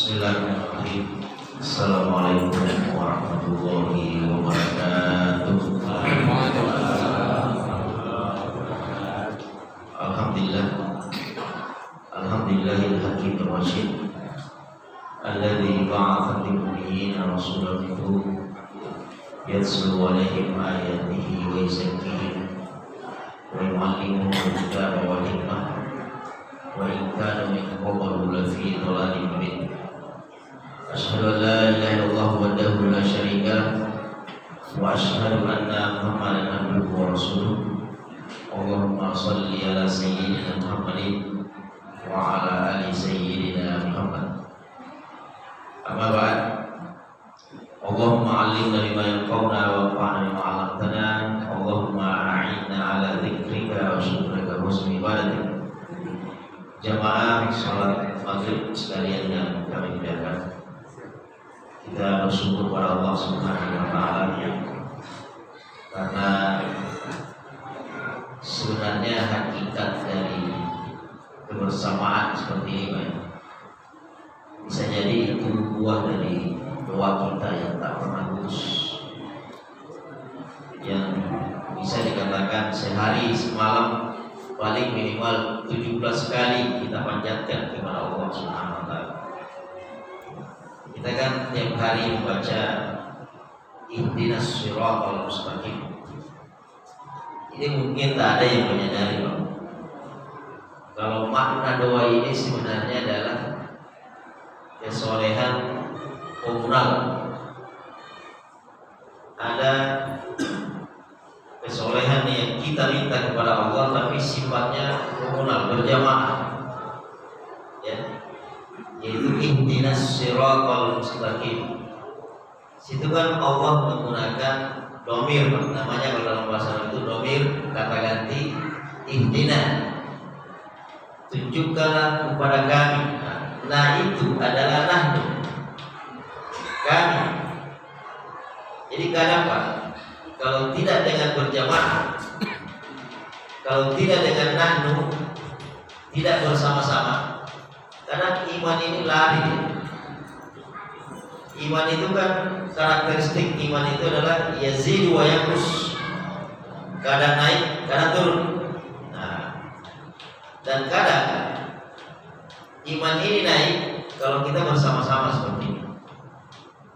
Bismillahirrahmanirrahim. Assalamualaikum warahmatullahi wabarakatuh. Alhamdulillah. Alhamdulillahil hakim ar-rasyid alladzi ba'atha lil mu'minina rasulan minhum yatlu 'alaihim ayatihi wa yuzakkihim wa yu'allimuhum al-kitaba wal hikmah wa in kanu min qablu lafi dhalalin mubin. Asyhadu an la ilaha illallah wahdahu la syarika lah wa asyhadu anna Muhammadan abduhu wa rasuluh. Allahumma shalli ala sayyidina Muhammadin wa ala ali sayyidina Muhammad. Amma ba'd. Allahumma 'allimna bima yanfa'una wa anfa'na bima 'allamtana. Allahumma a'inna ala dzikrika wa syukrika wa husni ibadatik. Jamaah salat maghrib sekalian yang kami muliakan, kita bersyukur pada Allah Subhanahu wa taala karena sebenarnya hakikat dari kebersamaan seperti ini, Pak, bisa jadi itu buah dari doa kita yang tak pernah putus, yang bisa dikatakan sehari semalam paling minimal 17 kali kita panjatkan kepada Allah Subhanahu wa taala. Kita kan tiap hari membaca ihdinas shiratal mustaqim. Ini mungkin tak ada yang menyadari, Pak, kalau makna doa ini sebenarnya adalah kesolehan komunal. Ada kesolehan yang kita minta kepada Allah tapi sifatnya komunal, berjamaah, ya, yaitu ihdinas shiratal mustaqim. Situ kan Allah menggunakan domir, namanya kalau dalam bahasa Arab itu domir kata ganti ihdina, tunjukkanlah kepada kami. Nah itu adalah nahnu, kami. Jadi kadang, Pak, kalau tidak dengan berjamaah, kalau tidak dengan nahnu, tidak bersama-sama, karena iman ini lari. Iman itu kan karakteristik iman itu adalah yazidu wa yanqus, kadang naik, kadang turun. Nah, dan kadang iman ini naik kalau kita bersama-sama seperti ini.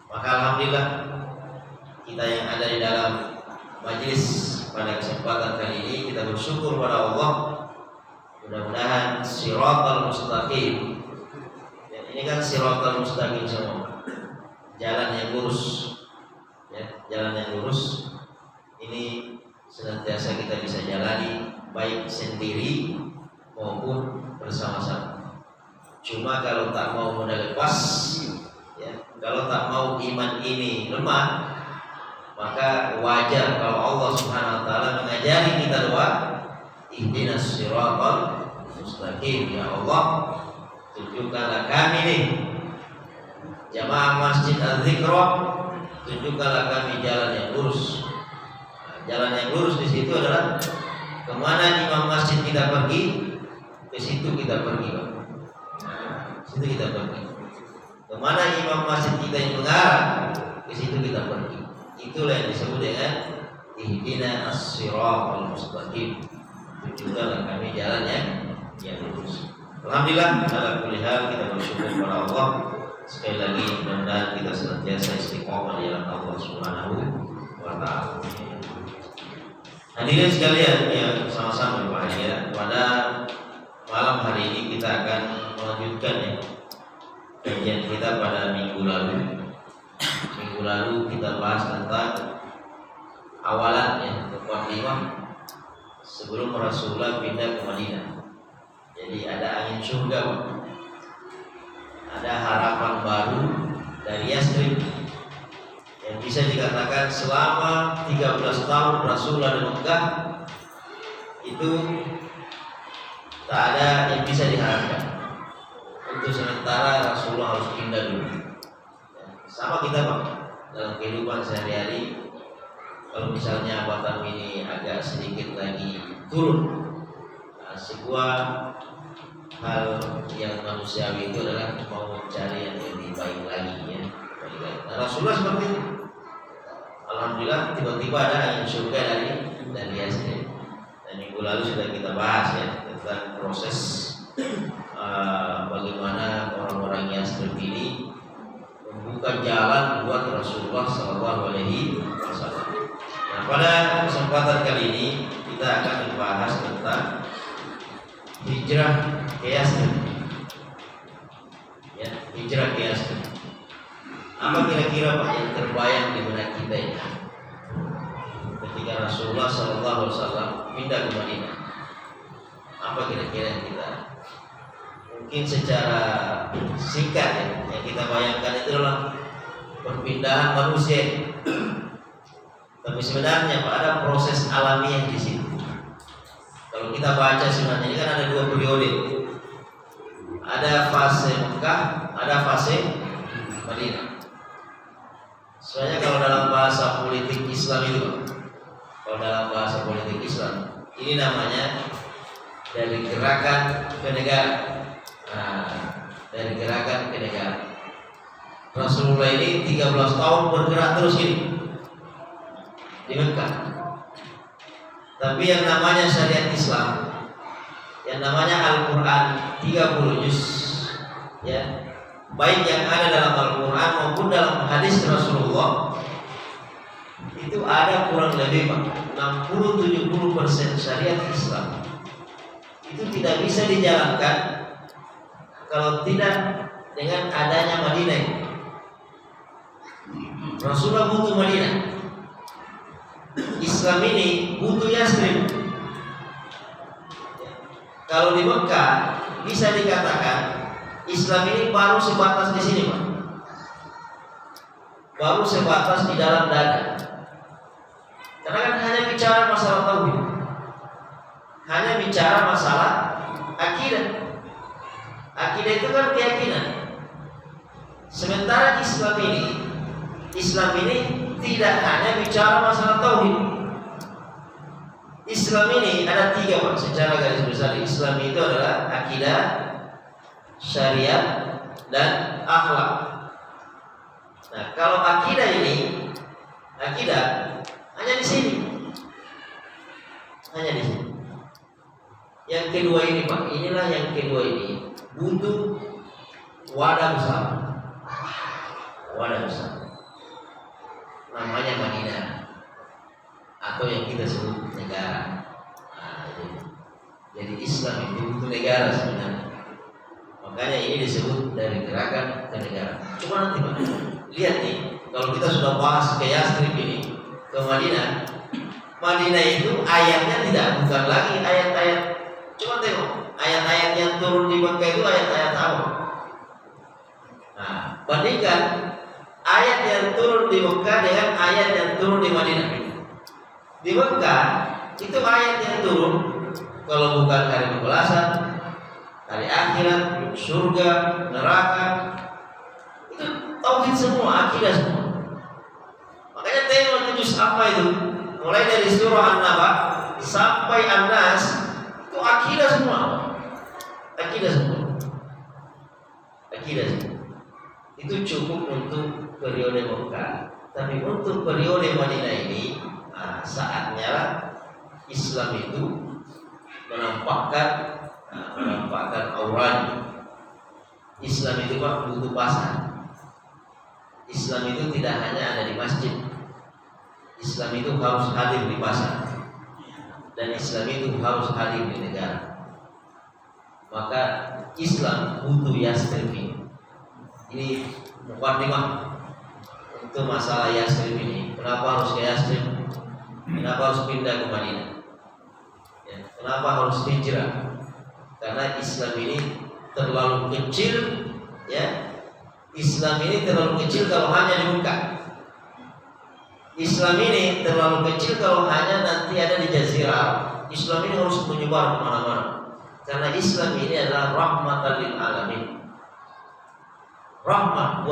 Maka alhamdulillah kita yang ada di dalam majelis pada kesempatan kali ini kita bersyukur pada Allah. Mudah-mudahan shiratal mustaqim. Dan ini kan shiratal mustaqim semua, jalan yang lurus, ya, jalan yang lurus. Ini senantiasa kita bisa jalani baik sendiri maupun bersama-sama. Cuma kalau tak mau modal lepas, ya, kalau tak mau iman ini lemah, maka wajar kalau Allah Subhanahu wa taala mengajari kita doa ihdinas shiratal mustaqim. Ya Allah, tunjukkanlah kami nih jamaah Masjid Az-Zikra, tunjukkanlah kami jalan yang lurus. Nah, jalan yang lurus di situ adalah kemana imam masjid kita pergi, ke situ kita pergi, Pak. Nah, situ kita pergi. Kemana imam masjid kita yang mengarah, ke situ kita pergi. Itulah yang disebut dengan ihdinas shiratal mustaqim. Tunjukkanlah kami jalan yang lurus. Alhamdulillah, ala kulli hal kita bersyukur kepada Allah. Sekali lagi mudah-mudahan kita senantiasa istiqomah di jalan Allah Subhanahu wa taala. Hadirin sekalian yang sama-sama berbahagia, pada malam hari ini kita akan melanjutkan kajian kita pada minggu lalu. Minggu lalu kita bahas tentang awalannya, muqaddimah sebelum Rasulullah pindah ke Madinah. Jadi ada angin surga, ada harapan baru dari Yasrib yang bisa dikatakan selama 13 tahun Rasulullah di Mekah itu tak ada yang bisa diharapkan. Untuk sementara Rasulullah harus pindah dulu. Sama kita, Pak, dalam kehidupan sehari-hari, kalau misalnya Batam ini agak sedikit lagi turun, sebuah hal yang manusiawi itu adalah mau mencari yang lebih baik lagi ya. Nah, Rasulullah seperti itu. Alhamdulillah tiba-tiba ada angin surga dari Yasrib. Dan minggu lalu sudah kita bahas ya tentang proses bagaimana orang-orang Yasrib ini membuka jalan buat Rasulullah SAW. Nah, pada kesempatan kali ini kita akan membahas tentang hijrah ke Yasrib. Ya, hijrah ke Yasrib. Apa kira-kira Pak yang terbayang di benak kita ini ketika Rasulullah SAW pindah ke Madinah? Apa kira-kira yang kita mungkin secara singkat ya, yang kita bayangkan itu adalah perpindahan manusia. Tapi sebenarnya Pak ada proses alamiah di situ. Kalau kita baca sebenarnya ini kan ada dua periode. Ada fase Mekah, ada fase Madinah. Soalnya kalau dalam bahasa politik Islam itu, kalau dalam bahasa politik Islam, ini namanya dari gerakan ke negara. Nah, dari gerakan ke negara. Rasulullah ini 13 tahun bergerak terus ini di Mekah. Tapi yang namanya syariat Islam, yang namanya Al-Quran 30 juz, ya, baik yang ada dalam Al-Quran maupun dalam hadis Rasulullah, itu ada kurang lebih 60-70% syariat Islam itu tidak bisa dijalankan kalau tidak dengan adanya Madinah. Rasulullah butuh Madinah. Islam ini butuh Yasrib. Kalau di Mekah bisa dikatakan Islam ini baru sebatas di sini, Pak. Baru sebatas di dalam dada. Karena kan hanya bicara masalah tauhid. Hanya bicara masalah akidah. Akidah itu kan keyakinan. Sementara Islam ini tidak hanya bicara masalah tauhid. Islam ini ada 3 Pak, secara garis besar. Islam itu adalah akidah, syariat, dan akhlak. Nah, kalau akidah hanya di sini. Hanya di sini. Yang kedua ini Pak, inilah yang kedua ini butuh wadah besar. Wadah besar. Namanya Madinah atau yang kita sebut negara. Nah, jadi Islam itu butuh negara sebenarnya. Makanya ini disebut dari gerakan ke negara. Cuma nanti Pak, lihat nih, kalau kita sudah bahas ke Yasrib ini, ke Madinah, Madinah itu ayatnya bukan lagi ayat-ayat. Cuma tengok, ayat-ayat yang turun di Mekah itu ayat-ayat apa? Nah, bandingkan ayat yang turun di Mekah dengan ayat yang turun di Madinah. Di Mekah itu ayat yang turun, kalau bukan hari pembalasan, hari akhirat, surga, neraka, itu tauhid semua, akidah semua. Makanya tengok juz apa itu, mulai dari surah An-Naba sampai An-Nas, itu akidah semua. Akidah semua. Akidah semua. Itu cukup untuk periode Mekah. Tapi untuk periode Madinah ini, saatnya Islam itu menampakkan auranya. Islam itu Pak butuh pasar. Islam itu tidak hanya ada di masjid. Islam itu harus hadir di pasar. Dan Islam itu harus hadir di negara. Maka Islam butuh Yasrib ini. Ini mukadimah untuk masalah Yasrib ini. Kenapa harus ke Yasrib? Kenapa harus pindah ke Madinah? Ya, kenapa harus hijrah? Karena Islam ini terlalu kecil, ya. Islam ini terlalu kecil kalau hanya di Mekah. Islam ini terlalu kecil kalau hanya nanti ada di Jazirah. Islam ini harus menyebar kemana-mana. Karena Islam ini adalah rahmatan lil alamin. Rahmat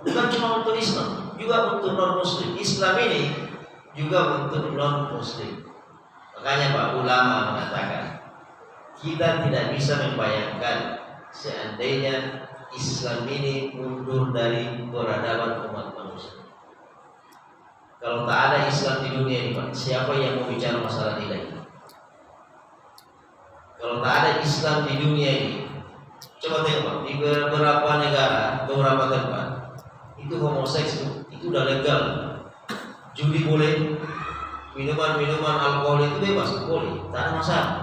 bukan cuma untuk Islam, juga untuk non Muslim. Islam ini juga untuk non Muslim. Makanya Pak ulama mengatakan kita tidak bisa membayangkan seandainya Islam ini mundur dari peradaban umat manusia. Kalau tak ada Islam di dunia ini, Pak, siapa yang mau bicara masalah nilai? Kalau tak ada Islam di dunia ini, coba tengok di beberapa negara, beberapa tempat itu homoseks itu udah legal, judi boleh, minuman alkohol itu bebas, boleh, tak ada masalah.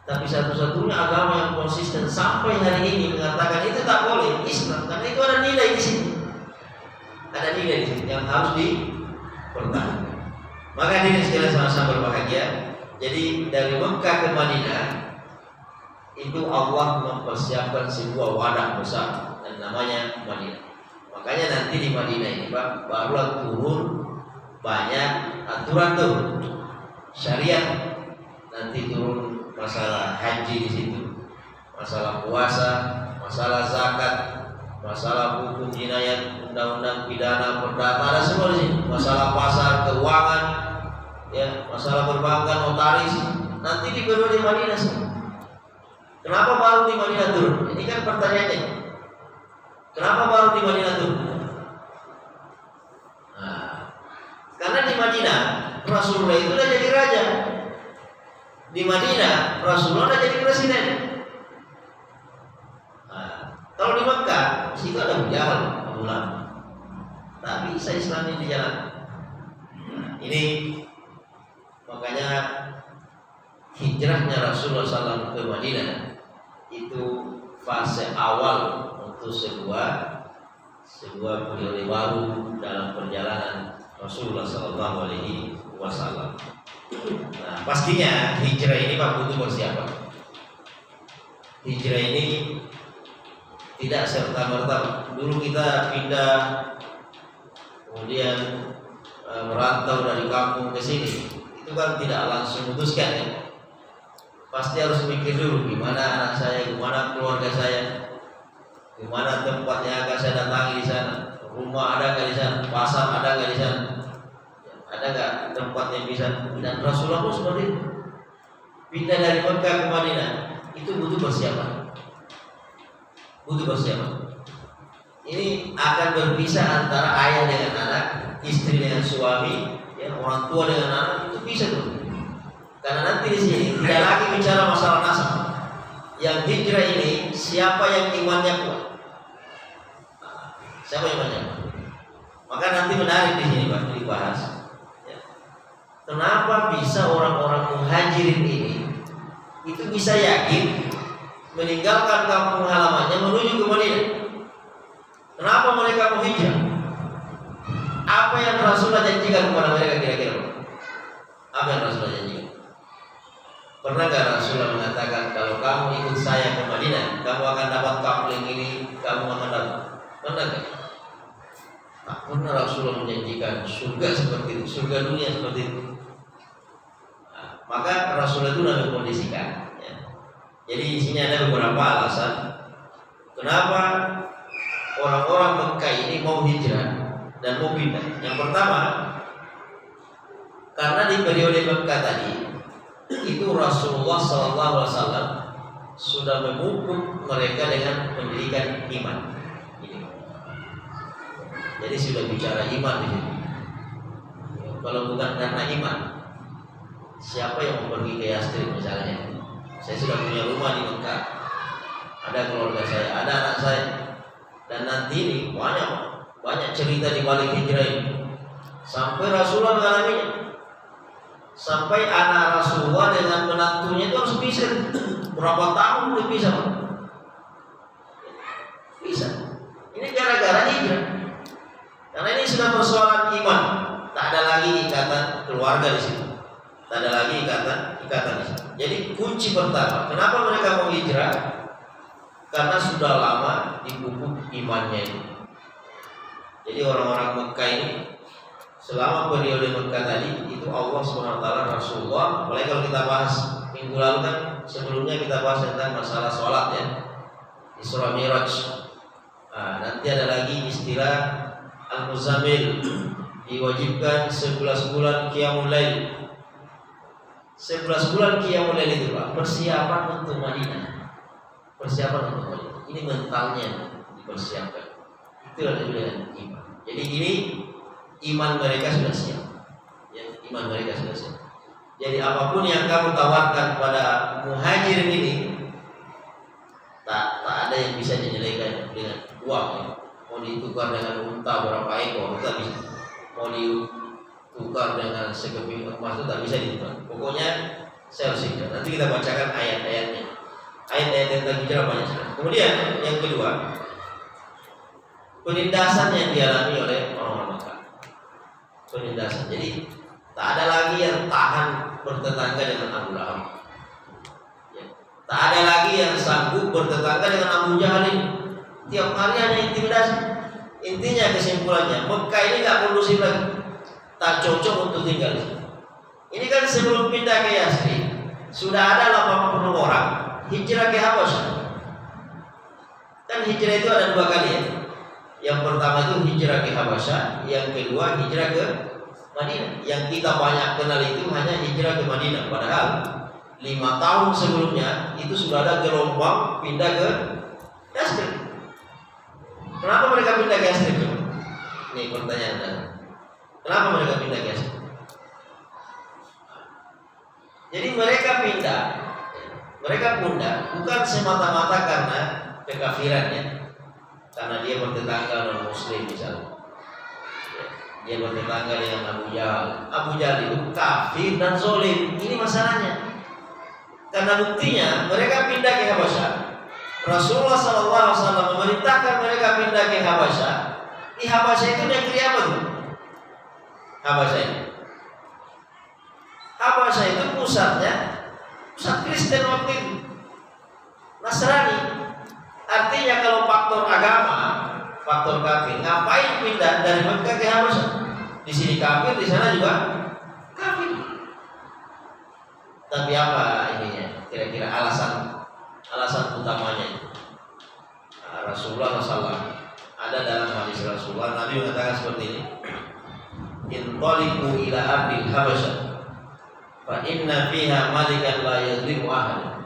Tapi satu-satunya agama yang konsisten sampai hari ini mengatakan itu tak boleh, Islam, karena itu ada nilai di sini, ada nilai di sini yang harus dipertahankan. Maka ini sekalian sama-sama berbahagia. Jadi dari Mekah ke Madinah itu Allah mempersiapkan sebuah wadah besar dan namanya Madinah. Makanya nanti di Madinah ini, Pak, barulah turun banyak aturan tuh syariat. Nanti turun masalah haji di situ, masalah puasa, masalah zakat, masalah hukum jinayat, undang-undang pidana, perdata, ada semua di sini. Masalah pasar, keuangan, ya, masalah perbankan, notaris. Nanti dibawa di Madinah semua. Kenapa baru di Madinah turun? Ini kan pertanyaannya. Kenapa baru di Madinah turun? Nah, karena di Madinah Rasulullah itu udah jadi raja. Di Madinah Rasulullah udah jadi presiden. Nah, kalau di Mekah situ ada Abu Jahal, Abu Lahab. Tak bisa Islam ini jalan. Nah, ini makanya hijrahnya Rasulullah SAW ke Madinah itu fase awal untuk sebuah periode baru dalam perjalanan Rasulullah SAW. Nah, pastinya hijrah ini Pak butuh persiapan. Hijrah ini tidak serta-merta. Dulu kita pindah, kemudian merantau dari kampung ke sini, itu kan tidak langsung memutuskan ya. Pasti harus mikir dulu gimana anak saya, gimana keluarga saya, gimana tempat yang akan saya datangi di sana, rumah ada nggak di sana, pasar ada nggak di sana, ada nggak tempat yang bisa. Dan Rasulullah pun seperti itu. Pindah dari Mekah ke Madinah itu butuh persiapan. Butuh persiapan. Ini akan berpisah antara ayah dengan anak, istri dengan suami, ya, orang tua dengan anak, itu bisa tuh. Karena nanti di sini tidak lagi bicara masalah nasab. Yang hijrah ini siapa yang imannya kuat? Siapa yang imannya kuat? Maka nanti menarik di sini Pak dibahas. Ya. Kenapa bisa orang-orang muhajirin ini itu bisa yakin meninggalkan kampung halamannya menuju ke Madinah? Kenapa mereka mau hijrah? Apa yang Rasulullah janjikan kepada mereka kira-kira? Apa yang Rasulullah janjikan? Pernah gak Rasulullah mengatakan kalau kamu ikut saya ke Madinah, kamu akan dapat kapling ini, kamu akan dapat? Pernah gak? Tak pernah Rasulullah menjanjikan surga seperti itu, surga dunia seperti itu. Nah, maka Rasulullah itu sudah mengkondisikan. Ya. Jadi di sini ada beberapa alasan kenapa orang-orang Mekah ini mau hijrah dan mau pindah. Yang pertama, karena di periode Mekah tadi itu Rasulullah SAW sudah memupuk mereka dengan pendidikan iman. Jadi sudah bicara iman di sini. Kalau bukan karena iman, siapa yang mau pergi ke Yastrib misalnya? Saya sudah punya rumah di Mekah, ada keluarga saya, ada anak saya, dan nanti ini banyak cerita di balik hijrah ini. Sampai Rasulullah mengalaminya. Sampai anak Rasulullah dengan menantunya itu harus pisah. Berapa tahun udah pisah? Bisa. Ini gara-gara hijrah. Karena ini sudah persoalan iman. Tak ada lagi ikatan keluarga di situ. Tak ada lagi ikatan di situ. Jadi kunci pertama, kenapa mereka mau hijrah? Karena sudah lama dipupuk imannya ini. Jadi orang-orang Mekah ini selama periode Mekah tadi itu Allah SWT Rasulullah, mulai kalau kita bahas minggu lalu kan sebelumnya kita bahas tentang masalah sholat ya, Isra Mi'raj. Nah, nanti ada lagi istilah Al-Muzammil, diwajibkan 11 bulan Qiyamul Lail. 11 bulan Qiyamul Lail itu Pak, persiapan untuk Madinah. Persiapan untuk Madinah. Ini mentalnya dipersiapkan. Itulah dengan iman. Jadi ini iman mereka sudah siap. Ya, iman mereka sudah siap. Jadi apapun yang kamu tawarkan pada muhajirin ini, tak ada yang bisa dinyelesaikan dengan uang. Ya. Mau ditukar dengan unta berapa ekor, tak bisa. Mau ditukar dengan sekeping emas itu tak bisa ditukar. Pokoknya saya harus hijrah. Nanti kita bacakan ayat-ayatnya. Ayat-ayat tentang hijrah banyak sekali. Kemudian yang kedua, penindasan yang dialami oleh orang-orang Mekah. Penindasan. Jadi tak ada lagi yang tahan bertetangga dengan Abu Lahab. Ya. Tak ada lagi yang sanggup bertetangga dengan Abu Jahal ini. Tiap hari hanya intimidasi. Intinya kesimpulannya, Mekah ini tak kondusif lagi, tak cocok untuk tinggal di sini. Ini kan sebelum pindah ke Yasrib sudah ada 80 orang hijrah ke Habasyah. Kan hijrah itu ada 2 kali ya. Yang pertama itu hijrah ke Habasyah, yang kedua hijrah ke Madinah. Yang kita banyak kenal itu hanya hijrah ke Madinah. Padahal 5 tahun sebelumnya itu sudah ada gelombang pindah ke Yasrib. Kenapa mereka pindah ke Yasrib? Ini pertanyaan Anda. Kenapa mereka pindah ke Yasrib? Jadi mereka pindah bukan semata-mata karena kekafirannya, karena dia bertetangga dengan Muslim misalnya. Dia bertetangga dengan Abu Jahal. Abu Jahal itu kafir dan zalim. Ini masalahnya. Karena buktinya mereka pindah ke Habasyah. Rasulullah SAW memerintahkan mereka pindah ke Habasyah. Di Habasyah itu negeri apa tuh? Habasyah itu. Habasyah itu pusat Kristen waktu itu, Nasrani. Artinya kalau faktor agama, faktor kafir, ngapain pindah dari Mekah ke Habasyah? Di sini kafir, di sana juga kafir. Tapi apa ininya? Kira-kira alasan utamanya? Rasulullah SAW ada dalam hadis Rasulullah, Nabi mengatakan seperti ini: Intaliqu ila ardil Habasyah, fa inna fiha malikan la yazlimu ahad.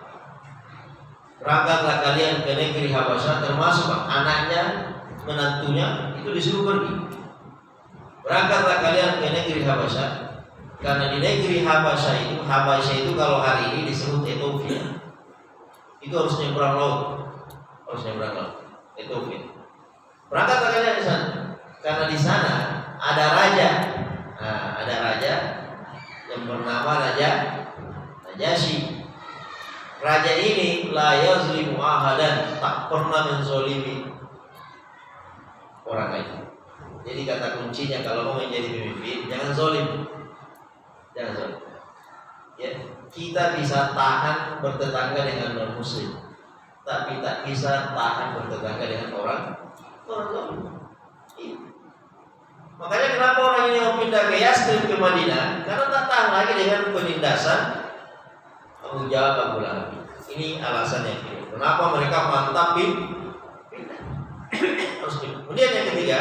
Berangkatlah kalian ke negeri Habasyah, termasuk anaknya, menantunya itu disuruh pergi. Berangkatlah kalian ke negeri Habasyah, karena di negeri Habasyah itu kalau hari ini disebut Ethiopia. Itu harus nyebrang laut, Ethiopia. Berangkatlah kalian di sana, karena di sana ada raja. Nah, ada raja yang bernama Raja Najasyi. Raja ini la yazlimu ahadan, tak pernah menzolimi orang lain. Jadi kata kuncinya kalau mau menjadi pemimpin, jangan zolim. Ya, kita bisa tahan bertetangga dengan non muslim, tapi tak bisa tahan bertetangga dengan orang zolim. Makanya kenapa orang ini mau pindah ke Yasrib ke Madinah? Karena tak tahan lagi dengan penindasan Abu Jahal, Abu Lahab. Ini alasannya. Kenapa mereka mantap pindah? Harus pindah. Kemudian yang ketiga,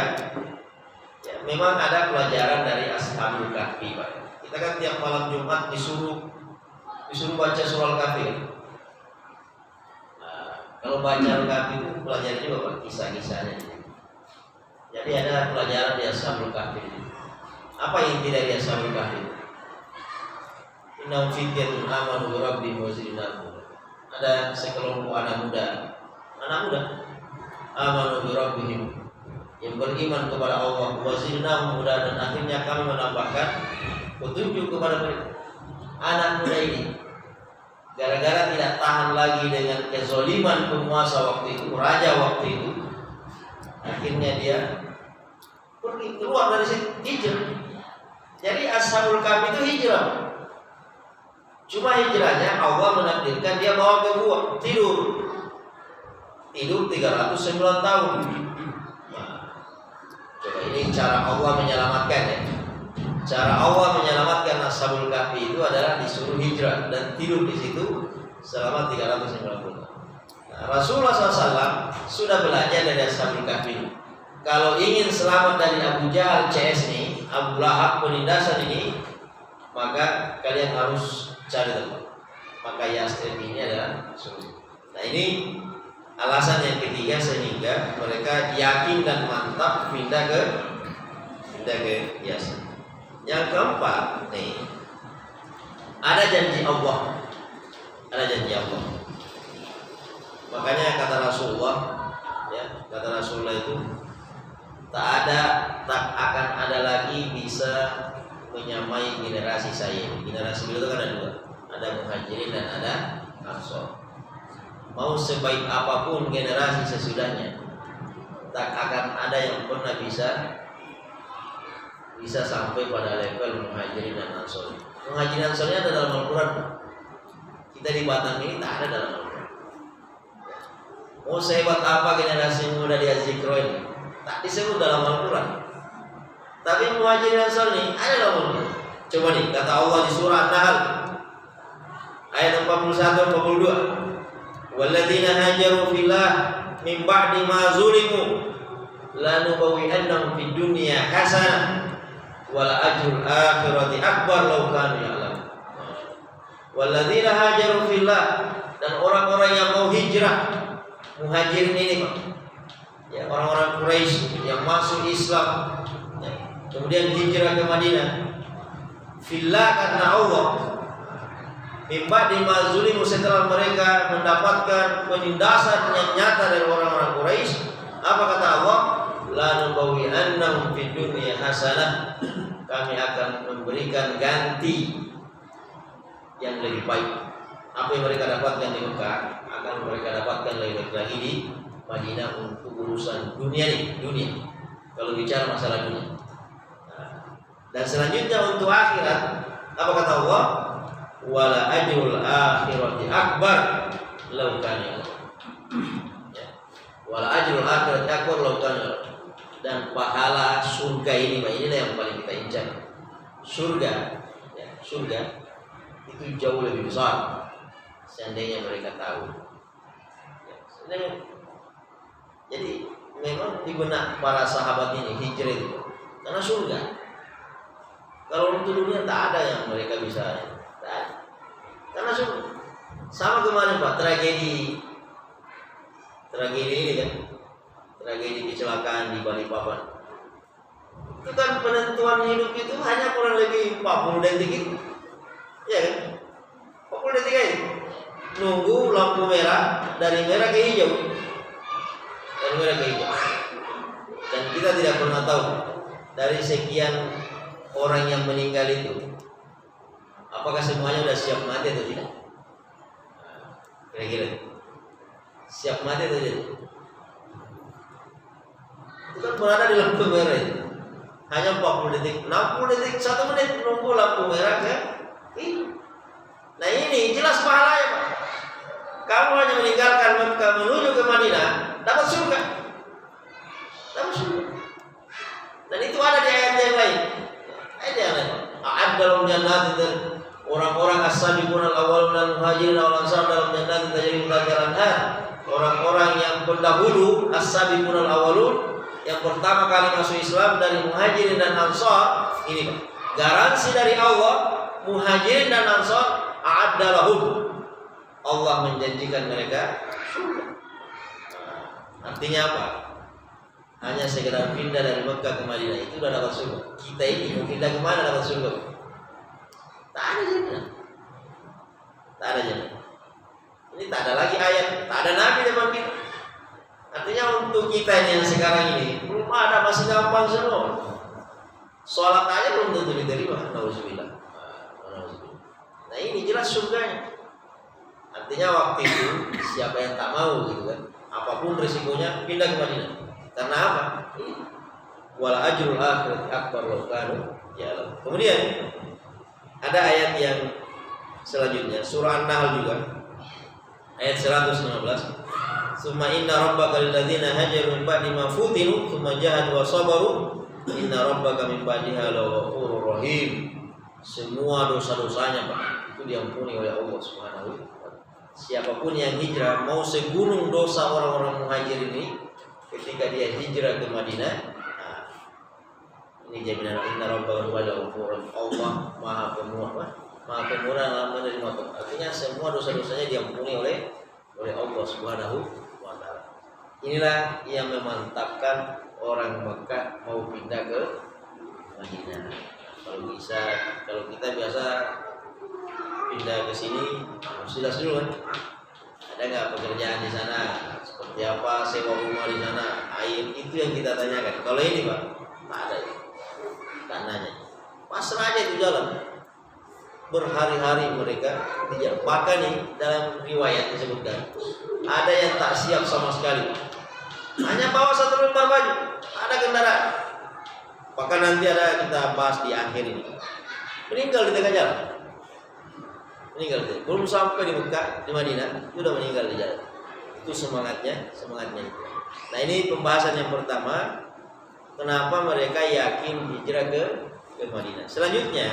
ya, memang ada pelajaran dari Ashabul Kahfi, Pak. Kita kan tiap malam Jumat disuruh baca surah Al-Kahfi. Nah, kalau baca Al-Kahfi itu pelajari juga Pak, kisah-kisahnya. Jadi ada pelajaran di Ashabul Kahfi. Apa inti dari Ashabul Kahfi? Innahum fityatun amanu bi rabbihim wa zidnahum. Ada sekelompok anak muda amanu bi rabbihim, yang beriman kepada Allah, wa zidnahum huda, dan akhirnya kami menambahkan petunjuk kepada mereka. Anak muda ini gara-gara tidak tahan lagi dengan kezaliman penguasa waktu itu, raja waktu itu, akhirnya dia pergi keluar dari situ, hijrah. Jadi Ashabul Kahfi itu hijrah. Cuma hijrahnya Allah menakdirkan dia bawa ke gua, tidur 309 tahun. Nah, coba ini cara Allah menyelamatkan ya. Cara Allah menyelamatkan Ashabul Kahfi itu adalah disuruh hijrah dan tidur di situ selama 390 tahun. Nah, Rasulullah SAW sudah belajar dari Ashabul Kahfi. Kalau ingin selamat dari Abu Jahal CS ini, Abu Lahab penindasan ini, maka kalian harus cari tempat. Maka Yasrib ini adalah surga. Nah ini alasan yang ketiga sehingga mereka yakin dan mantap pindah ke Yasrib. Yang keempat nih, ada janji Allah. Ada janji Allah. Makanya kata Rasulullah, ya, kata Rasulullah itu tak akan ada lagi bisa menyamai generasi saya. Generasi beliau itu kan ada dua, ada Muhajirin dan ada Ansor. Mau sebaik apapun generasi sesudahnya, tak akan ada yang pernah bisa sampai pada level Muhajirin dan Ansor. Muhajirin Ansornya ada dalam Al-Quran. Kita di Batam ini tak ada dalam Al-Quran. Mau sehebat apa generasi muda di Azikro ini, tak disebut dalam Al-Quran. Tapi Muhajirin Ansor ini ada dalam Al-Quran. Coba nih, kata Allah di surah An-Nahl ayat 41-42. Walladzina hajaru fillah min ba'di ma zulimu lanubawwi'annahum fid dunya hasanah wal ajrul akhirati akbar law kanu ya'lamun. Walladzina hajaru fillah, dan orang-orang yang mau hijrah, muhajirin ini Pak, ya, orang-orang Quraisy yang masuk Islam, ya, kemudian hijrah ke Madinah fillah karena Allah. Mimba di mazulimu, setelah mereka mendapatkan penindasan yang nyata dari orang-orang Quraisy, apa kata Allah? La nubawwi'annahum fid dunya hasanah, kami akan memberikan ganti yang lebih baik. Apa yang mereka dapatkan di Mekah akan mereka dapatkan lebih baik lagi di Madinah untuk urusan dunia nih, dunia. Kalau bicara masalah dunia. Dan selanjutnya untuk akhirat, apa kata Allah? Wala ajrul akhirati akbar law kana. Ya. Wala ajrul akhirati akbar law kana. Dan pahala surga ini, Pak, inilah yang paling kita incar. Surga, ya, surga itu jauh lebih besar seandainya mereka tahu. Ya, jadi memang di benak para sahabat ini hijrah itu karena surga. Kalau untuk dunia tak ada yang mereka bisa. Karena sama kemarin Pak, tragedi ini kan, tragedi kecelakaan di Balikpapan. Itu kan penentuan hidup itu hanya kurang lebih 40 detik itu, ya kan? 40 detik aja. Nunggu lampu merah, dari merah ke hijau, dari merah ke hijau. Dan kita tidak pernah tahu dari sekian orang yang meninggal itu, apakah semuanya sudah siap mati atau tidak? Kira-kira siap mati atau tidak? Itu kan berada di lampu merah itu. Hanya 40 detik, 60 detik, 1 menit menunggu lampu merah kan? Nah ini jelas pahalanya Pak. Kamu hanya meninggalkan Mekah menuju ke Madinah, dapat surga. Dapat surga. Dan itu ada di ayat yang lain. Ayat yang lain. A'adda jannatin, orang-orang as-sabiqun al-awwalun minal muhajirin wal ansar dalam jannatin tajri min tahtiha al-anhar. Orang-orang yang pendahulu as-sabiqun al-awwalun, yang pertama kali masuk Islam dari muhajirin dan ansar, ini Pak, garansi dari Allah, muhajirin dan ansar a'adda lahum, Allah menjanjikan mereka surga. Artinya apa? Hanya sekedar pindah dari Mekah ke Madinah itu sudah dapat surga. Kita ini mau pindah kemana dapat surga? Tak ada jaminan. Tak ada jaminan. Ini tak ada lagi ayat, tak ada nabi depan kita. Artinya untuk kita ini yang sekarang ini belum ada, masih gampang semua. Sholat aja belum tentu diterima. Nauzubillah. Nah ini jelas surganya. Artinya waktu itu siapa yang tak mau gitu kan, apapun risikonya pindah ke Madinah. Karena apa? Wal ajrul akhirati akbar law kanu ya'lamun. Kemudian ada ayat yang selanjutnya, surah An-Nahl juga, ayat 116. Summa inna rabbaka lilladzina hajaru min ba'di ma futinu tsumma jahadu wa sabaru inna rabbaka min ba'diha laghafurur rahim. Semua dosa-dosanya Pak itu diampuni oleh Allah Subhanahu wa taala. Siapapun yang hijrah, mau segunung dosa orang-orang muhajir ini, ketika dia hijrah ke Madinah, ini jaminan inna rabbaka laghafurur rahim. Allah Maha Pemuah Maha Pemurah dalam menerima tobat. Artinya semua dosa-dosanya diampuni oleh Allah Subhanahu wa taala. Inilah yang memantapkan orang Mekah mau pindah ke Madinah. Kalau bisa, kalau kita biasa pindah ke sini harus jelas dulu kan. Ada nggak pekerjaan di sana? Seperti apa? Sewa rumah di sana? Air, itu yang kita tanyakan. Kalau ini Pak, tak ada itu. Tak nanya. Pasrah aja itu jalan. Berhari-hari mereka kejar. Bahkan nih dalam riwayat disebutkan ada yang tak siap sama sekali. Hanya bawa satu lembar baju. Ada kendaraan. Bahkan nanti ada kita bahas di akhir ini. Meninggal di tengah jalan. Meninggal di, belum sampai di Mekah, di Madinah, sudah meninggal di jalan. Itu semangatnya itu. Nah ini pembahasan yang pertama, kenapa mereka yakin hijrah ke Madinah. Selanjutnya,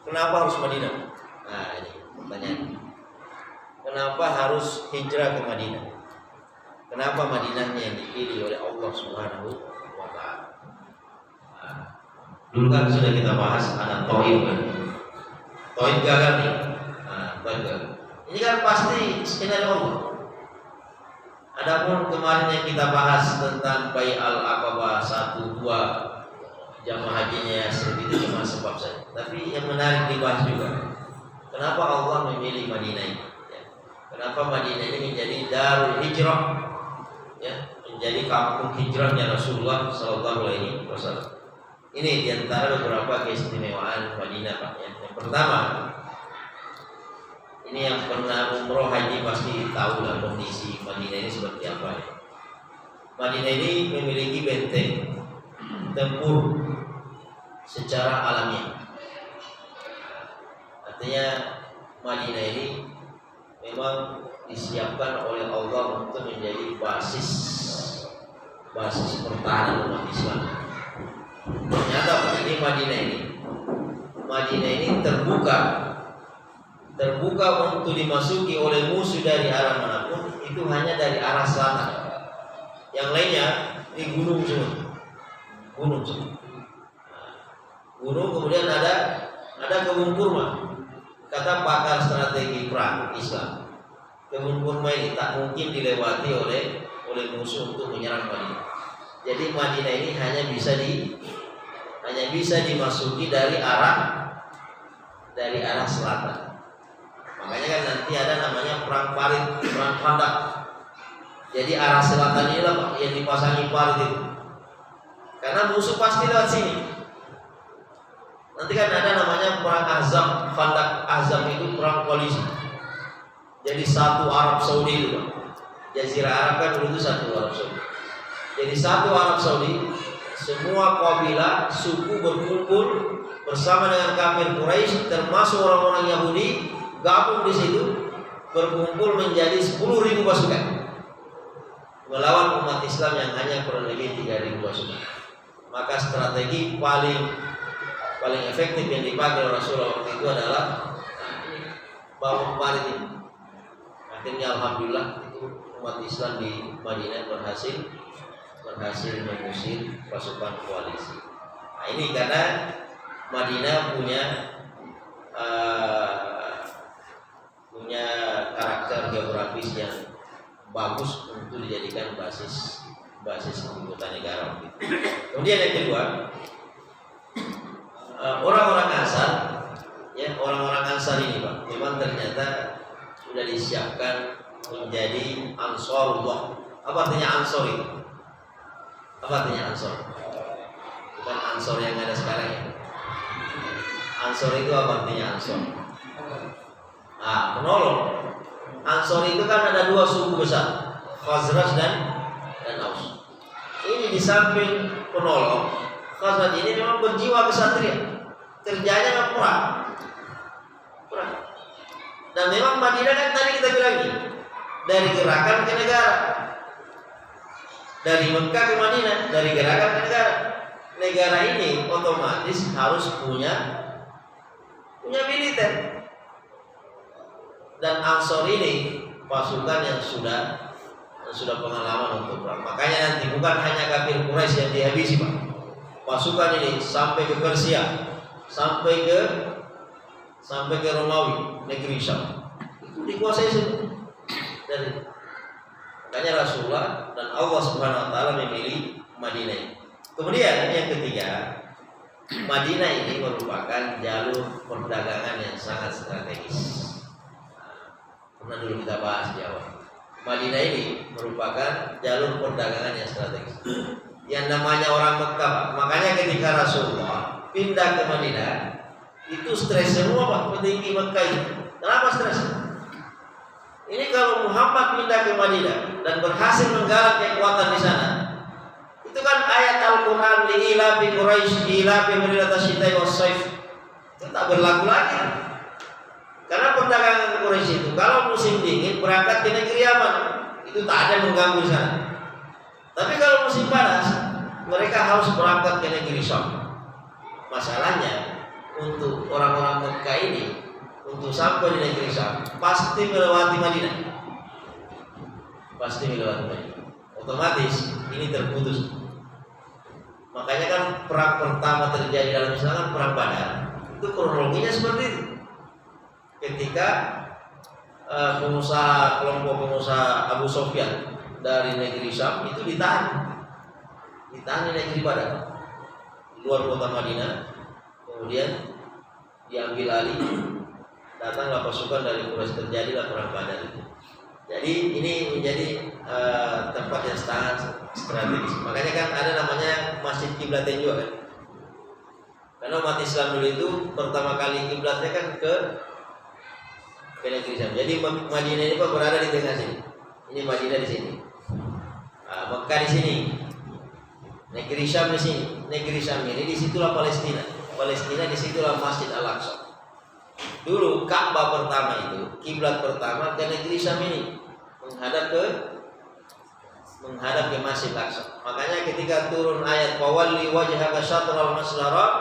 kenapa harus Madinah? Nah ini pertanyaan. Kenapa harus hijrah ke Madinah? Kenapa Madinahnya yang dipilih oleh Allah Subhanahu wa taala? Nah, dulu kan sudah kita bahas ada Thaif kan. Thaif gagal nih. Nah, Thaif gagal. Ini kan pasti skenario Allah. Adapun kemarin yang kita bahas tentang Bai'al Aqabah 1, 2, jamaah hajinya itu cuma sebab saja. Tapi yang menarik dibahas juga, kenapa Allah memilih Madinah ini? Ya. Kenapa Madinah ini menjadi darul hijrah? Ya, menjadi kampung hijrahnya Rasulullah Sallallahu Alaihi Wasallam. Ini diantara beberapa keistimewaan Madinah Pak. Yang pertama, ini yang pernah umroh haji pasti tahu lah kondisi Madinah ini seperti apa ya. Madinah ini memiliki benteng tempur secara alamiah. Artinya Madinah ini memang disiapkan oleh Allah untuk menjadi basis pertahanan umat Islam. Ternyata ini Madinah ini terbuka untuk dimasuki oleh musuh dari arah manapun, itu hanya dari arah selatan. Yang lainnya di gunung semua. Gunung kemudian ada kebun kurma. Kata pakar strategi perang Islam, kebun kurma ini tak mungkin dilewati oleh musuh untuk menyerang Madinah. Jadi Madinah ini hanya bisa dimasuki dari arah selatan. Makanya kan nanti ada namanya perang Khandaq. Jadi arah selatan inilah yang dipasangi parit itu. Karena musuh pasti lewat sini. Nanti kan ada namanya perang Ahzab, Khandaq. Ahzab itu perang koalisi. Jadi satu Arab Saudi itu, Jazirah Arab kan dulu itu satu Arab Saudi. Jadi satu Arab Saudi, semua kabilah suku berkumpul bersama dengan kafir Quraisy, termasuk orang-orang Yahudi, gabung di situ, berkumpul menjadi 10.000 pasukan melawan umat Islam yang hanya kurang lebih 3.000 pasukan. Maka strategi paling efektif yang dipakai oleh Rasulullah waktu itu adalah bangun parit ini. Akhirnya alhamdulillah itu umat Islam di Madinah berhasil mengusir pasukan koalisi. Nah ini karena Madinah punya karakter geografis yang bagus untuk dijadikan basis ibu kota negara. Kemudian yang kedua, orang-orang Ansar ini Pak, memang ternyata sudah disiapkan menjadi Ansarullah. Apa artinya Ansar itu? Apa artinya Ansar? Bukan Ansar yang ada sekarang ya. Ansar itu apa artinya Ansar? Penolong. Ansar itu kan ada dua suku besar, Khazraj dan Aus. Ini di samping penolong, Khazraj ini memang berjiwa kesatria, kerjanya memang perang. Dan memang Madinah kan tadi kita bilang ini, dari gerakan ke negara, dari Mekah ke Madinah, dari gerakan ke negara. Negara ini otomatis harus punya militer. Dan Ansor ini pasukan yang sudah pengalaman untuk perang. Makanya nanti bukan hanya kafir Quraisy yang dihabisi Pak. Pasukan ini sampai ke Persia, sampai ke Romawi, negeri Syam. Itu dikuasai semua dari. Makanya Rasulullah dan Allah Subhanahu wa taala memilih Madinah. Kemudian yang ketiga, Madinah ini merupakan jalur perdagangan yang sangat strategis. Pernah dulu kita bahas di awal. Madinah ini merupakan jalur perdagangan yang strategis. Yang namanya orang Mekah, makanya ketika Rasulullah pindah ke Madinah, itu stres semua Pak, petinggi Mekah itu. Kenapa stres? Ini kalau Muhammad pindah ke Madinah dan berhasil menggarap kekuatan di sana, itu kan ayat Al-Quran li'ila bi Quraisy ila bi mirilatas syita'i was-saif itu tak berlaku lagi. Karena perdagangan Quraisy itu kalau musim dingin berangkat ke negeri Yaman, itu tak ada mengganggu di sana. Tapi kalau musim panas mereka harus berangkat ke negeri Syam. Masalahnya untuk orang-orang Mekah ini untuk sampai di negeri Syam pasti melewati Madinah. Pasti melewati Madinah. Otomatis ini terputus. Makanya kan perang pertama terjadi dalam Islam kan perang Badar. Itu kronologinya seperti itu. Ketika kelompok pengusaha Abu Sufyan dari negeri Syam itu ditahan di negeri Badar, luar kota Madinah. Kemudian diambil alih, datanglah pasukan dari Quraisy, terjadilah perang Badar itu. Jadi ini menjadi tempat yang sangat strategis. Makanya kan ada namanya Masjid Kiblatain juga kan. Karena umat Islam dulu itu pertama kali kiblatnya kan ke negeri Syam. Jadi Madinah ini Pak berada di tengah sini. Ini Madinah di sini. Mekah di sini. Negeri Syam di sini. Negeri Syam ini disitulah Palestina. Palestina disitulah Masjid Al-Aqsa. Dulu Ka'bah pertama itu, kiblat pertama ke negeri Syam ini, menghadap ke Masjid Al-Aqsa. Makanya ketika turun ayat wawalli wajhaka syatral masjidil haram,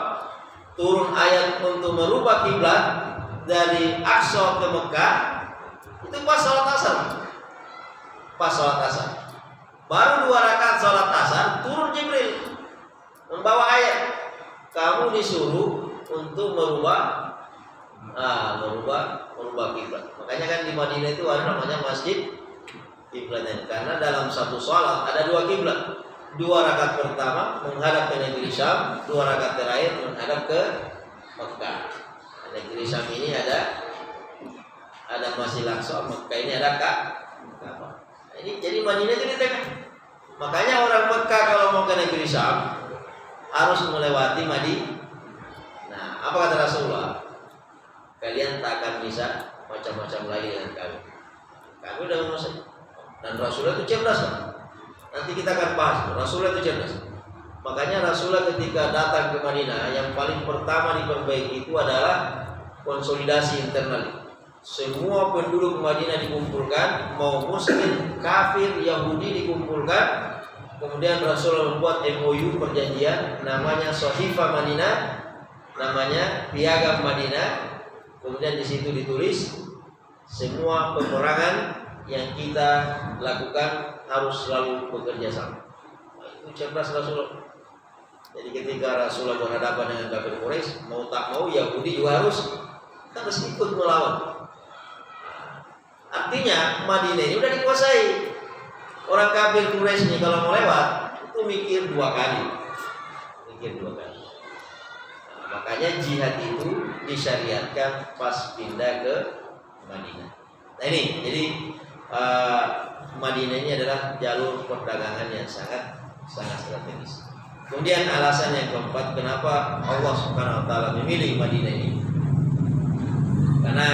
turun ayat untuk merubah kiblat dari Aqsa ke Mekah, itu pas salat asar. Pas salat asar. Baru 2 rakaat salat asar turun Jibril membawa ayat, kamu disuruh untuk merubah kiblat. Makanya kan di Madinah itu ada namanya Masjid Kiblatain, karena dalam satu salat ada 2 kiblat. 2 rakaat pertama menghadap ke negeri Syam, 2 rakaat terakhir menghadap ke Mekah. Negeri Syam ini ada Masjid Al-Aqsa, Mekah ini ada Ka'bah. Ini jadi Madinah itu di tengah. Makanya orang Mekah kalau mau ke negeri Syam harus melewati Madinah. Nah, apa kata Rasulullah? Kalian tak akan bisa macam-macam lagi dengan kami. Kami udah menguasai. Dan Rasulullah itu cerdas. Nanti kita akan bahas. Rasulullah itu cerdas. Makanya Rasulullah ketika datang ke Madinah, yang paling pertama diperbaiki itu adalah konsolidasi internal. Semua penduduk Madinah dikumpulkan, mau muslim, kafir, Yahudi dikumpulkan. Kemudian Rasulullah membuat MOU, perjanjian, namanya Sohifah Madinah, namanya Piagam Madinah. Kemudian di situ ditulis semua peperangan yang kita lakukan harus selalu bekerja sama. Nah, itu cerdas Rasulullah. Jadi ketika Rasulullah berhadapan dengan kafir Quraisy, mau tak mau Yahudi juga harus ikut melawan. Artinya Madinah ini udah dikuasai. Orang kafir Quraisy ini kalau mau lewat itu mikir 2 kali. Makanya jihad itu disyariatkan pas pindah ke Madinah. Nah ini, jadi Madinah ini adalah jalur perdagangan yang sangat strategis. Kemudian alasan yang keempat, kenapa Allah Subhanahu wa taala memilih Madinah ini? Karena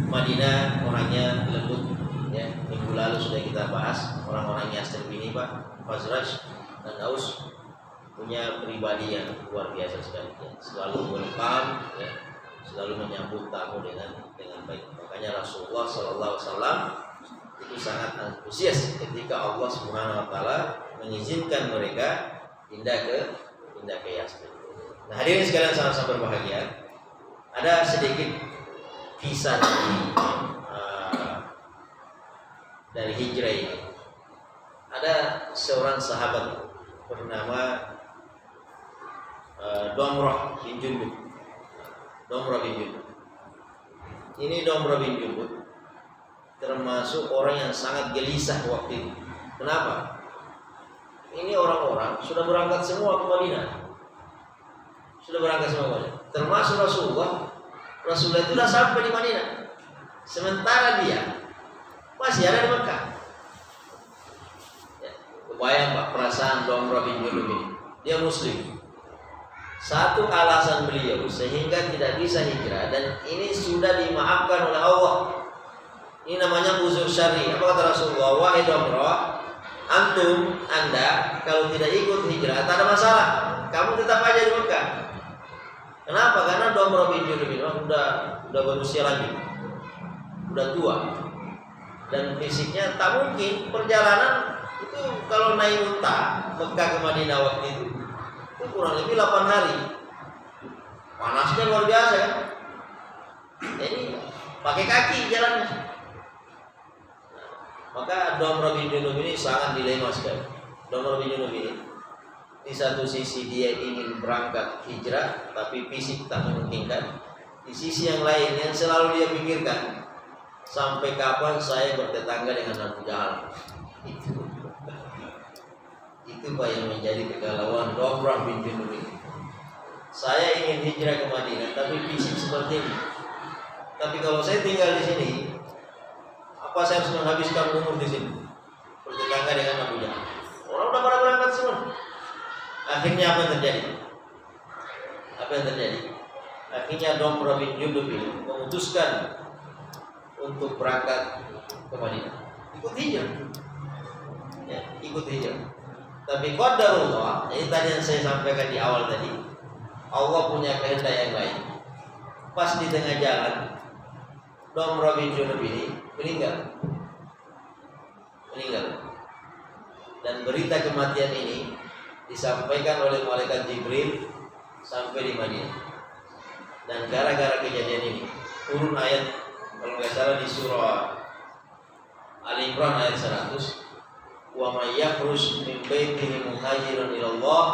Madinah orangnya lembut, ya. Minggu lalu sudah kita bahas orang-orang Yasrib ini Pak, Khazraj dan Aus punya pribadi yang luar biasa sekali, ya. Selalu welcome, ya. Selalu menyambut tamu dengan baik. Makanya Rasulullah SAW itu sangat antusias ketika Allah Subhanahu wa taala mengizinkan mereka pindah ke Yasrib. Nah, hadirin sekalian sama-sama berbahagia. Ada sedikit kisah dari hijrah ini. Ada seorang sahabat bernama Damrah bin Jundub. Domrah bin Jundub. Ini Domrah bin Jundub termasuk orang yang sangat gelisah waktu itu. Kenapa? Ini orang-orang sudah berangkat semua ke Madinah. Sudah berangkat semua ke Madinah. Termasuk Rasulullah. Rasulullah itu sudah sampai di Madinah. Sementara dia masih ada di Mekah. Ya, kebayang Pak perasaan Domrah bin Jundub ini. Dia Muslim. Satu alasan beliau sehingga tidak bisa hijrah, dan ini sudah dimaafkan oleh Allah. Ini namanya uzur syar'i. Apa kata Rasulullah? Wahai Domrah, Anda kalau tidak ikut hijrah tak ada masalah. Kamu tetap aja di Mekah. Kenapa? Karena Domrah bin Jundub ini udah berusia lagi, udah tua, dan fisiknya tak mungkin perjalanan itu kalau naik unta Mekah ke Madinah waktu itu kurang lebih 8 hari. Panasnya luar biasa kan? Jadi pakai kaki jalannya. Maka Domrah bin Jundub ini sangat dilema sekali. Domrah bin Jundub ini di satu sisi dia ingin berangkat hijrah, tapi fisik tak memungkinkan. Di sisi yang lain yang selalu dia pikirkan, sampai kapan saya bertetangga dengan Abu Jahal. Itu Pak yang menjadi kegalauan Domrah bin Jundub ini. Saya ingin hijrah ke Madinah, tapi fisik seperti ini. Tapi kalau saya tinggal di sini, apa saya harus menghabiskan umur di sini? Bertetangga dengan Abu Jahal. Orang udah pada berangkat semua. Akhirnya apa yang terjadi? Akhirnya Domrah bin Jundub ini memutuskan untuk berangkat ke Madinah. Ikut hijrah. Ya, ikut hijrah. Tapi qadarullah, ini tadi yang saya sampaikan di awal tadi, Allah punya kehendak yang lain. Pas di tengah jalan, Domrah bin Jundub ini meninggal. Dan berita kematian ini disampaikan oleh malaikat Jibril sampai di Madinah. Dan gara-gara kejadian ini turun ayat, kalau nggak salah di surah Al-Imran ayat 100. Wa may yakhruj min baitihi muhajiran ila Allah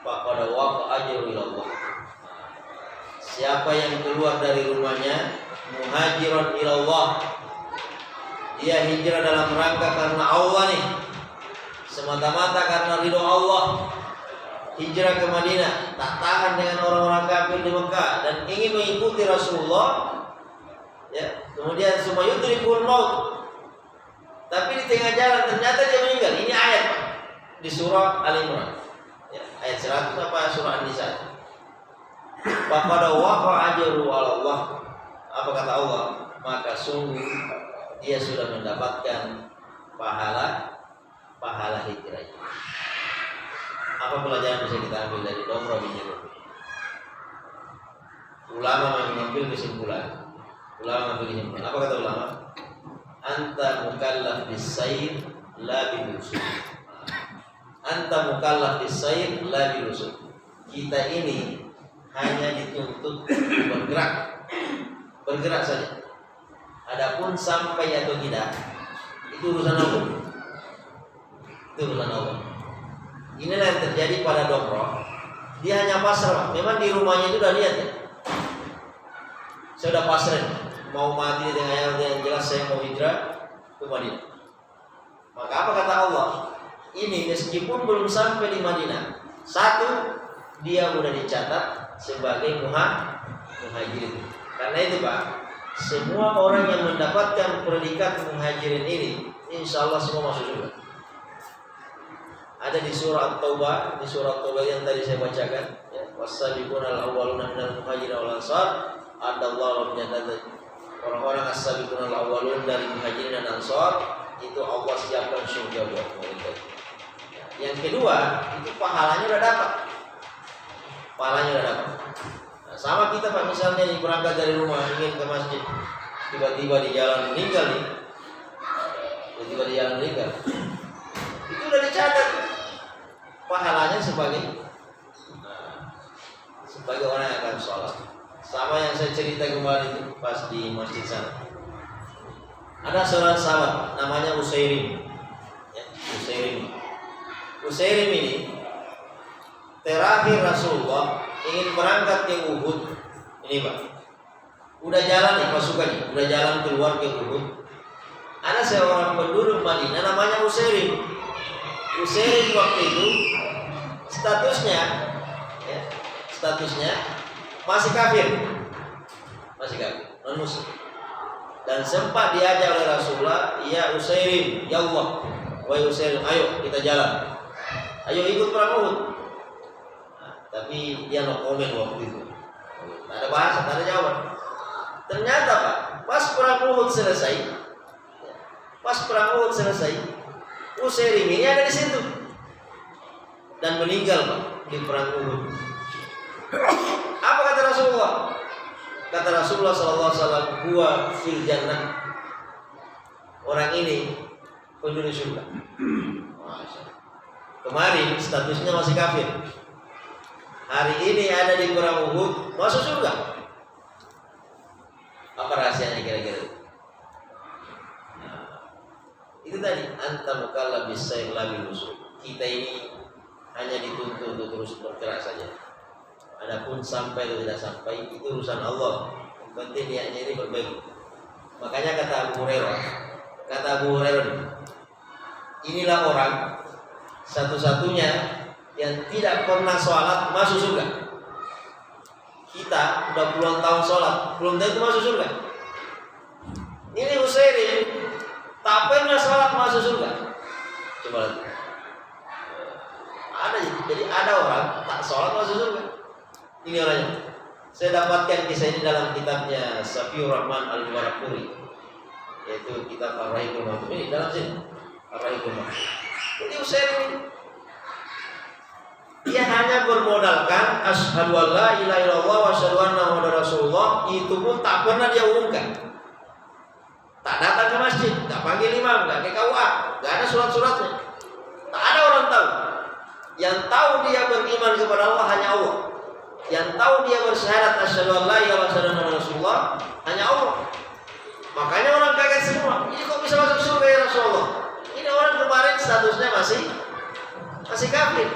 faqad waqa'a ajru ila Allah. Siapa yang keluar dari rumahnya muhajiran ila Allah, dia hijrah dalam rangka karena Allah nih, semata-mata karena ridho Allah, hijrah ke Madinah, tak tahan dengan orang-orang kafir di Mekah dan ingin mengikuti Rasulullah, ya, kemudian summa yudrikul maut. Tapi di tengah jalan ternyata dia meninggal. Ini ayat Pak, di surah Al-Imran, ya, ayat 100 apa surah An-Nisa. Faqad waqa'a ajru 'ala Allah. Apa kata Allah? Maka sungguh dia sudah mendapatkan pahala hijrah. Apa pelajaran bisa kita ambil dari Domrah bin Jundub? Ulama mengambil kesimpulan. Apa kata ulama? Anta mukallaf bis-sayr la bil-usul. Anta mukallaf bis-sayr la bil-usul. Kita ini hanya dituntut bergerak saja. Adapun sampai atau tidak, itu urusan Allah. Inilah yang terjadi pada Domrah. Dia hanya pasrah. Memang di rumahnya itu udah lihat ya, saya udah pasrah, mau mati dengan yang jelas saya mau hijrah ke Madinah. Maka apa kata Allah? Ini meskipun belum sampai di Madinah, satu, dia udah dicatat sebagai muhajirin. Karena itu Pak, semua orang yang mendapatkan predikat muhajirin ini, insya Allah semua masuk surga. Ada di surah At-Taubah, yang tadi saya bacakan, ya, was-sabiquna al-awwaluna minal muhajirin wal ansar, adallahu jannatan. Orang-orang as-sabiquna al-awwalun dari muhajirin dan ansar, itu Allah siapkan surga buat mereka. Yang kedua, itu pahalanya udah dapat. Nah, sama kita Pak, misalnya berangkat dari rumah ingin ke masjid, tiba-tiba di jalan meninggal nih. Itu udah dicatat pahalanya sebagai orang yang akan sholat. Sama yang saya cerita kemarin itu pas di masjid sana. Ada seorang sahabat namanya Usairim. Ya, Usairim ini terakhir Rasulullah ingin berangkat ke Uhud, Ini Pak, udah jalan nih pasukannya, udah jalan keluar ke Uhud. Ada seorang penduduk Madinah namanya Usairim. Usairim waktu itu statusnya masih kafir, non muslim. Dan sempat diajak oleh Rasulullah, ya Usairim, ya Allah, wahai Usairim, ayo kita jalan, ayo ikut perang Uhud. Nah, tapi dia no komen waktu itu, tak ada bahasa, tak ada jawaban. Ternyata Pak, pas perang Uhud selesai, Usairim ini ada di situ dan meninggal Pak di perang Uhud. Apa kata Rasulullah? Kata Rasulullah SAW, huwa fil jannah. Orang ini penduduk surga. Kemarin statusnya masih kafir. Hari ini ada di perang Uhud, masuk surga. Apa rahasianya kira-kira? Nah, itu tadi anta mukallaf bis-sayr la bil-usul. Kita ini hanya dituntut untuk terus bergerak saja. Adapun sampai atau tidak sampai itu urusan Allah. Yang penting niatnya ini berbagi. Makanya kata Abu Hurairah, inilah orang satu-satunya yang tidak pernah sholat masuk surga. Kita udah puluhan tahun sholat, belum tentu masuk surga. Ini Usairim tak pernah sholat masuk surga. Coba lihat. Jadi ada orang tak sholat masuk surga. Ini orangnya. Saya dapatkan kisah ini dalam kitabnya Safiur Rahman Al-Mubarakpuri, yaitu kitab Ar-Rahiqul Maktum. Ini dalam sini Ar-Rahiqul Maktum. Jadi Usairim dia hanya bermodalkan asyhadu an la ilaha illallah wa asyhadu anna muhammadar rasulullah, itu pun tak pernah dia umumkan. Tak datang ke masjid, tak panggil imam, tak ke KUA, tak ada surat-suratnya. Tak ada orang tahu. Yang tahu dia beriman kepada Allah hanya Allah. Yang tahu dia bersyahadat asyhadu an la ilaha illallah Rasulullah hanya Allah. Makanya orang kaget semua. Ini kok bisa masuk surga ya Rasulullah? Ini orang kemarin statusnya masih kafir.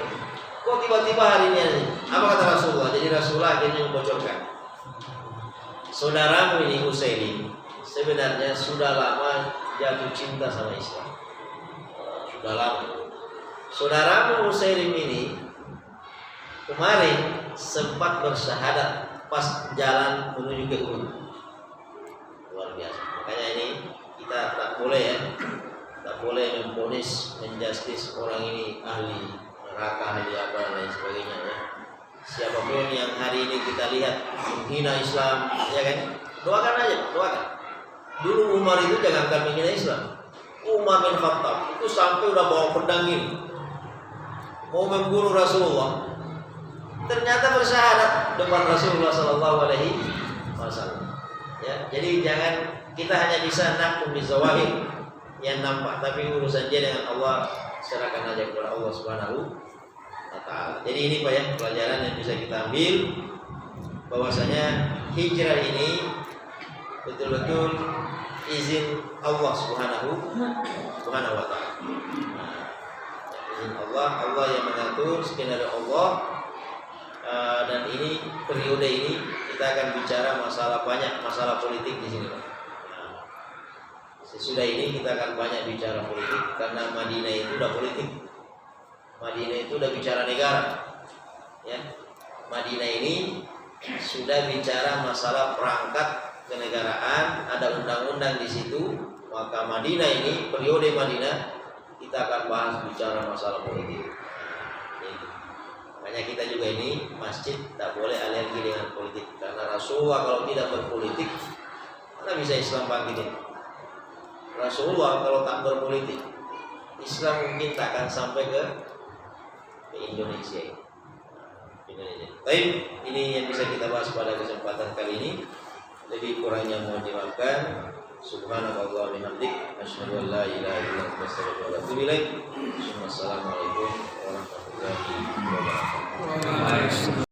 Kok tiba-tiba hari ini? Apa kata Rasulullah? Jadi Rasulullah akhirnya membocorkan. Saudaramu ini Usairim sebenarnya sudah lama jatuh cinta sama Islam. Sudah lama. Saudaramu Usairim ini kemarin sempat bersyahadat pas jalan menuju ke Uhud. Luar biasa. Makanya ini kita tak boleh memvonis, menjustis orang ini ahli neraka, ahli apa dan lain sebagainya ya. Siapapun yang hari ini kita lihat menghina Islam, ya kan? Doakan aja, doakan. Dulu Umar itu jangankan menghina Islam. Umar bin Khattab itu sampai udah bawa pedang ini, mau membunuh Rasulullah. Ternyata bersyahadat depan Rasulullah SAW. Ya, jadi jangan kita hanya bisa nahkum bizawahir yang nampak, tapi urusan dia dengan Allah serahkan aja kepada Allah Subhanahu wa Ta'ala. Jadi ini Pak ya, pelajaran yang bisa kita ambil, bahwasanya hijrah ini betul-betul izin Allah Subhanahu wa Ta'ala. Izin Allah yang mengatur, skenario Allah. Dan ini periode ini kita akan bicara banyak masalah politik di sini. Sesudah ini kita akan banyak bicara politik karena Madinah itu udah politik. Madinah itu udah bicara negara. Ya. Madinah ini sudah bicara masalah perangkat kenegaraan, ada undang-undang di situ. Maka Madinah ini, periode Madinah kita akan bahas bicara masalah politik. Makanya kita juga ini masjid tak boleh alergi dengan politik, karena Rasulullah kalau tidak berpolitik mana bisa Islam bangkit. Rasulullah kalau tak berpolitik Islam mungkin tak akan sampai ke Indonesia. Baik, ini yang bisa kita bahas pada kesempatan kali ini. Lebih kurangnya mohon dimaafkan. Subhanallah wa bihamdik, asyhadu an la ilaha illa anta astaghfiruka wa atubu ilaik. Assalamualaikum warahmatullahi wabarakatuh.